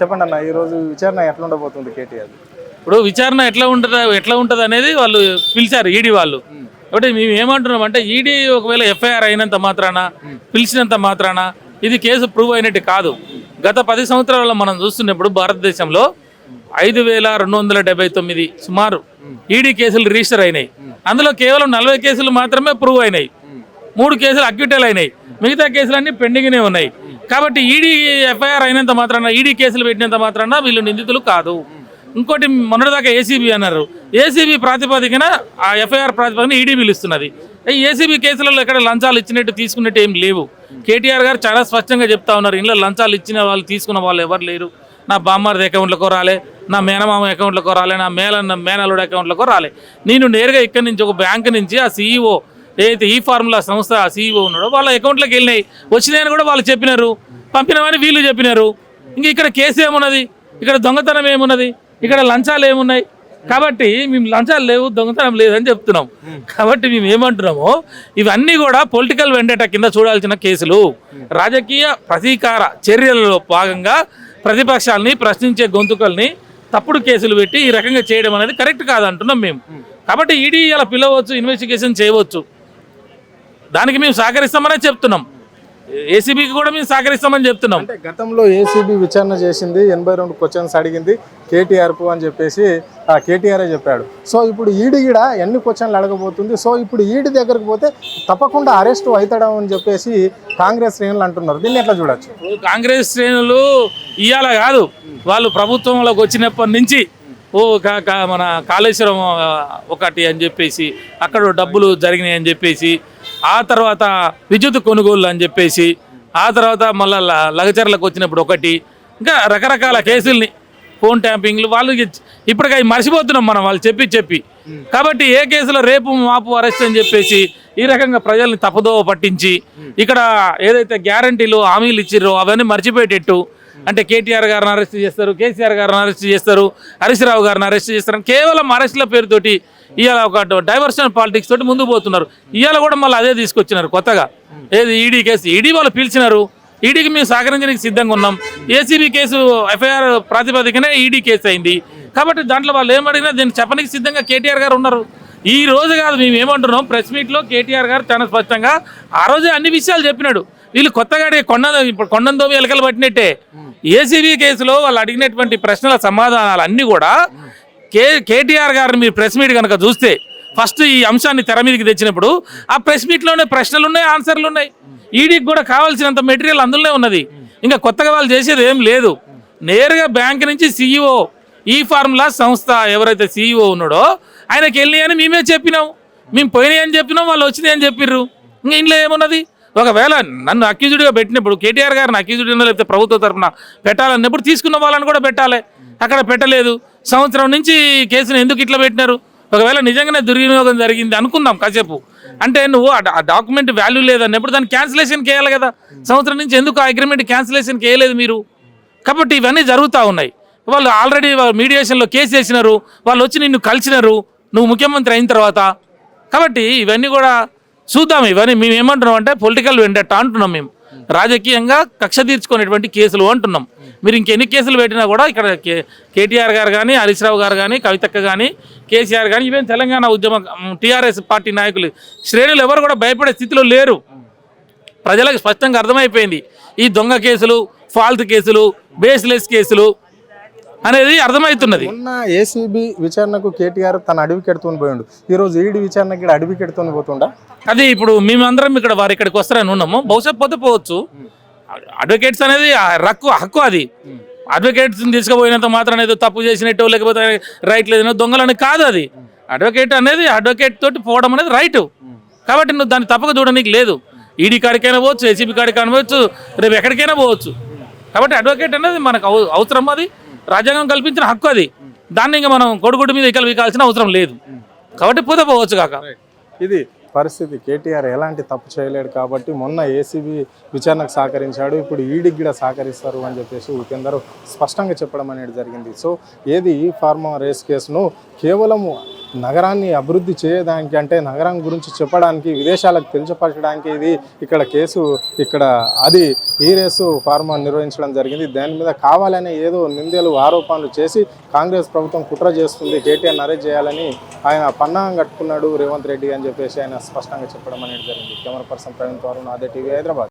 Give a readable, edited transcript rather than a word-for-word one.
చెప్పండి అన్న, ఈరోజు విచారణ ఎట్లా ఉండబోతుంది కేటీఆర్? ఇప్పుడు విచారణ ఎట్లా ఉంటుంది అనేది వాళ్ళు పిలిచారు ఈడీ వాళ్ళు. కాబట్టి మేము ఏమంటున్నాం అంటే ఈడీ ఒకవేళ ఎఫ్ఐఆర్ అయినంత మాత్రాన పిలిచినంత మాత్రాన ఇది కేసు ప్రూవ్ అయినట్టు కాదు. గత 10 సంవత్సరాలలో మనం చూస్తున్నప్పుడు భారతదేశంలో 5279 సుమారు ఈడీ కేసులు రిజిస్టర్ అయినాయి. అందులో కేవలం 40 కేసులు మాత్రమే ప్రూవ్ అయినాయి. 3 కేసులు అక్విటల్ అయినాయి. మిగతా కేసులన్నీ పెండింగ్నే ఉన్నాయి. కాబట్టి ఈడీ ఎఫ్ఐఆర్ అయినంత మాత్రాన, ఈడీ కేసులు పెట్టినంత మాత్రాన వీళ్ళు నిందితులు కాదు. ఇంకోటి మొన్నటిదాకా ఏసీబీ అన్నారు. ఏసీబీ ప్రాతిపదికన ఆ ఎఫ్ఐఆర్ ప్రాతిపదికన ఈడీ పిలుస్తున్నది. ఈ ఏసీబీ కేసులలో ఎక్కడ లంచాలు ఇచ్చినట్టు తీసుకున్నట్టు ఏం లేవు. కేటీఆర్ గారు చాలా స్పష్టంగా చెప్తా ఉన్నారు, ఇంట్లో లంచాలు ఇచ్చిన వాళ్ళు తీసుకున్న వాళ్ళు ఎవరు లేరు. నా బామ్మారిది అకౌంట్లకు రాలే, నా మేనమామ అకౌంట్లకు రాలే, నా మేనల్లుడి అకౌంట్లకు రాలే. నేను నేరుగా ఇక్కడి నుంచి ఒక బ్యాంకు నుంచి ఆ సీఈఓ ఏదైతే ఈ ఫార్ములా సంస్థ సీఈఓ ఉన్నాడో వాళ్ళ అకౌంట్లోకి వెళ్ళినాయి. వచ్చినాయని కూడా వాళ్ళు చెప్పినారు, పంపినామని వీళ్ళు చెప్పినారు. ఇంక ఇక్కడ కేసు ఏమున్నది, ఇక్కడ దొంగతనం ఏమున్నది, ఇక్కడ లంచాలు ఏమున్నాయి? కాబట్టి మేము లంచాలు లేవు, దొంగతనం లేదని చెప్తున్నాం. కాబట్టి మేము ఏమంటున్నామో ఇవన్నీ కూడా పొలిటికల్ వెండేటా కింద చూడాల్సిన కేసులు. రాజకీయ ప్రతీకార చర్యలలో భాగంగా ప్రతిపక్షాలని ప్రశ్నించే గొంతుకల్ని తప్పుడు కేసులు పెట్టి ఈ రకంగా చేయడం అనేది కరెక్ట్ కాదంటున్నాం మేము. కాబట్టి ఈడీ అలా పిలవచ్చు, ఇన్వెస్టిగేషన్ చేయవచ్చు, దానికి మేము సహకరిస్తామనే చెప్తున్నాం. ఏసీబీకి కూడా మేము సహకరిస్తామని చెప్తున్నాం. అంటే గతంలో ఏసీబీ విచారణ చేసింది, 82 క్వశ్చన్స్ అడిగింది కేటీఆర్కు అని చెప్పేసి కేటీఆరే చెప్పాడు. సో ఇప్పుడు ఈడీ కూడా ఎన్ని క్వశ్చన్లు అడగబోతుంది. సో ఇప్పుడు ఈడీ దగ్గరకు పోతే తప్పకుండా అరెస్ట్ అవుతాడా అని చెప్పేసి కాంగ్రెస్ శ్రేణులు అంటున్నారు. దీన్ని ఎట్లా చూడొచ్చు? కాంగ్రెస్ శ్రేణులు ఇవాళ కాదు, వాళ్ళు ప్రభుత్వంలోకి వచ్చినప్పటి నుంచి మన కాళేశ్వరం ఒకటి అని చెప్పేసి, అక్కడ డబ్బులు జరిగినాయి అని చెప్పేసి, ఆ తర్వాత విద్యుత్ కొనుగోలు అని చెప్పేసి, ఆ తర్వాత మళ్ళీ లగచర్లకు వచ్చినప్పుడు ఒకటి, ఇంకా రకరకాల కేసుల్ని, ఫోన్ ట్యాంపింగ్లు, వాళ్ళు ఇప్పటికీ అవి మర్చిపోతున్నాం మనం వాళ్ళు చెప్పి. కాబట్టి ఏ కేసులో రేపు మాపు అరెస్ట్ అని చెప్పేసి ఈ రకంగా ప్రజల్ని తప్పుదోవ పట్టించి ఇక్కడ ఏదైతే గ్యారంటీలు హామీలు ఇచ్చిర్రో అవన్నీ మర్చిపోయేటట్టు, అంటే కేటీఆర్ గారిని అరెస్ట్ చేస్తారు, కేసీఆర్ గారిని అరెస్ట్ చేస్తారు, హరీష్ రావు గారిని అరెస్ట్ చేస్తారు, కేవలం అరెస్టుల పేరుతోటి ఇవాళ ఒక డైవర్షన్ పాలిటిక్స్ తోటి ముందుకు పోతున్నారు. ఇవాళ కూడా మళ్ళీ అదే తీసుకొచ్చినారు కొత్తగా, ఏది ఈడీ కేసు. ఈడీ వాళ్ళు పిలిచినారు, ఈడీకి మేము సహకరించడానికి సిద్ధంగా ఉన్నాం. ఏసీబీ కేసు ఎఫ్ఐఆర్ ప్రాతిపదికనే ఈడీ కేసు అయింది. కాబట్టి దాంట్లో వాళ్ళు ఏమడిగినా దీన్ని చెప్పడానికి సిద్ధంగా కేటీఆర్ గారు ఉన్నారు. ఈ రోజు కాదు, మేము ఏమంటున్నాం, ప్రెస్ మీట్లో కేటీఆర్ గారు చాలా స్పష్టంగా ఆ రోజే అన్ని విషయాలు చెప్పినాడు. వీళ్ళు కొత్తగా ఇప్పుడు కొండందోమి ఎలకలు పట్టినట్టే. ఏసీబీ కేసులో వాళ్ళు అడిగినటువంటి ప్రశ్నల సమాధానాలు అన్నీ కూడా కేటీఆర్ గారిని మీరు ప్రెస్ మీట్ కనుక చూస్తే, ఫస్ట్ ఈ అంశాన్ని తెర మీదకి తెచ్చినప్పుడు ఆ ప్రెస్ మీట్లోనే ప్రశ్నలు ఉన్నాయి, ఆన్సర్లు ఉన్నాయి. ఈడీకి కూడా కావాల్సినంత మెటీరియల్ అందులోనే ఉన్నది. ఇంకా కొత్తగా వాళ్ళు చేసేది ఏం లేదు. నేరుగా బ్యాంక్ నుంచి సీఈఓ ఈ ఫార్ములా సంస్థ ఎవరైతే సీఈఓ ఉన్నాడో ఆయనకి వెళ్ళి అని మేమే చెప్పినాం. మేము పోయినాయి అని చెప్పినాం, వాళ్ళు వచ్చినాయి అని చెప్పిర్రు. ఇంకా ఇంట్లో ఏమున్నది? ఒకవేళ నన్ను అక్యూజ్డ్గా పెట్టినప్పుడు, కేటీఆర్ గారిని అక్యూజ్డ్ లేకపోతే ప్రభుత్వ తరఫున పెట్టాలన్నప్పుడు తీసుకున్న వాళ్ళని కూడా పెట్టాలి. అక్కడ పెట్టలేదు. సంవత్సరం నుంచి కేసును ఎందుకు ఇట్లా పెట్టినారు? ఒకవేళ నిజంగానే దుర్వినియోగం జరిగింది అనుకుందాం కాసేపు, అంటే నువ్వు ఆ డాక్యుమెంట్ వాల్యూ లేదన్నప్పుడు దాన్ని క్యాన్సిలేషన్ చేయాలి కదా. సంవత్సరం నుంచి ఎందుకు ఆ అగ్రిమెంట్ క్యాన్సిలేషన్ చేయలేదు మీరు? కాబట్టి ఇవన్నీ జరుగుతూ ఉన్నాయి. వాళ్ళు ఆల్రెడీ మీడియేషన్లో కేసు వేసినారు, వాళ్ళు వచ్చి నిన్ను కలిసినారు నువ్వు ముఖ్యమంత్రి అయిన తర్వాత. కాబట్టి ఇవన్నీ కూడా చూద్దాం. ఇవన్నీ మేము ఏమంటున్నాం అంటే పొలిటికల్ వెండెట్టా అంటున్నాం. మేము రాజకీయంగా కక్ష తీర్చుకునేటువంటి కేసులు అంటున్నాం. మీరు ఇంకెన్ని కేసులు పెట్టినా కూడా ఇక్కడ కేటీఆర్ గారు కానీ, హరీష్ రావు గారు కానీ, కవితక్క కానీ, కేసీఆర్ కానీ, ఈవెన్ తెలంగాణ ఉద్యమ టీఆర్ఎస్ పార్టీ నాయకులు శ్రేణులు ఎవరు కూడా భయపడే స్థితిలో లేరు. ప్రజలకు స్పష్టంగా అర్థమైపోయింది ఈ దొంగ కేసులు, ఫాల్ట్ కేసులు, బేస్లెస్ కేసులు అనేది అర్థమవుతున్నది. మొన్న ఏసీబీ విచారణకు కేటీఆర్ తన అడ్వకేట్తో పోయిండు, ఈరోజు ఈడీ విచారణకి ఇక్కడ అడ్వకేట్తో పోతుండా? అది ఇప్పుడు మేమందరం ఇక్కడ వారు ఇక్కడికి వస్తారని ఉన్నాము. బహుశా పోవచ్చు. అడ్వకేట్స్ అనేది హక్కు. అది అడ్వకేట్స్ తీసుకుపోయినంత మాత్రం అనేది తప్పు చేసినట్టు లేకపోతే రైట్ లేదనో దొంగలని కాదు. అది అడ్వకేట్ అనేది అడ్వకేట్ తోటి పోవడం అనేది రైట్. కాబట్టి నువ్వు దాన్ని తప్పక చూడడానికి లేదు. ఈడీ కాడికైనా పోవచ్చు, ఏసీబీ కాడికైనా పోవచ్చు, రేపు ఎక్కడికైనా పోవచ్చు. కాబట్టి అడ్వకేట్ అనేది మనకు అవసరం. అది రాజ్యాంగం కల్పించిన హక్కు. అది దాన్ని ఇంకా మనం కొడుగుడ్డు మీద వీకాల్సిన అవసరం లేదు. కాబట్టి పోవచ్చు కాక. ఇది పరిస్థితి. కేటీఆర్ ఎలాంటి తప్పు చేయలేడు కాబట్టి మొన్న ఏసీబీ విచారణకు సహకరించాడు, ఇప్పుడు ఈడీకి కూడా సహకరిస్తారు అని చెప్పేసి ఉపేందర్ స్పష్టంగా చెప్పడం అనేది జరిగింది. సో ఏది ఈ ఫార్మా రేస్ కేసును కేవలము నగరాన్ని అభివృద్ధి చేయడానికి అంటే నగరం గురించి చెప్పడానికి విదేశాలకు తెలియపరచడానికి ఇది ఇక్కడ కేసు ఇక్కడ అది ఈ రేసు ఫార్మా నిర్వహించడం జరిగింది. దాని మీద కావాలనే ఏదో నిందలు ఆరోపణలు చేసి కాంగ్రెస్ ప్రభుత్వం కుట్ర చేస్తుంది, కేటీఆర్ని అరెస్ట్ చేయాలని ఆయన పన్నాగం కట్టుకున్నాడు రేవంత్ రెడ్డి అని చెప్పేసి ఆయన స్పష్టంగా చెప్పడం అనేది జరిగింది. కెమెరా పర్సన్ ప్రవీణ్ తోరు, అదే టీవీ, హైదరాబాద్.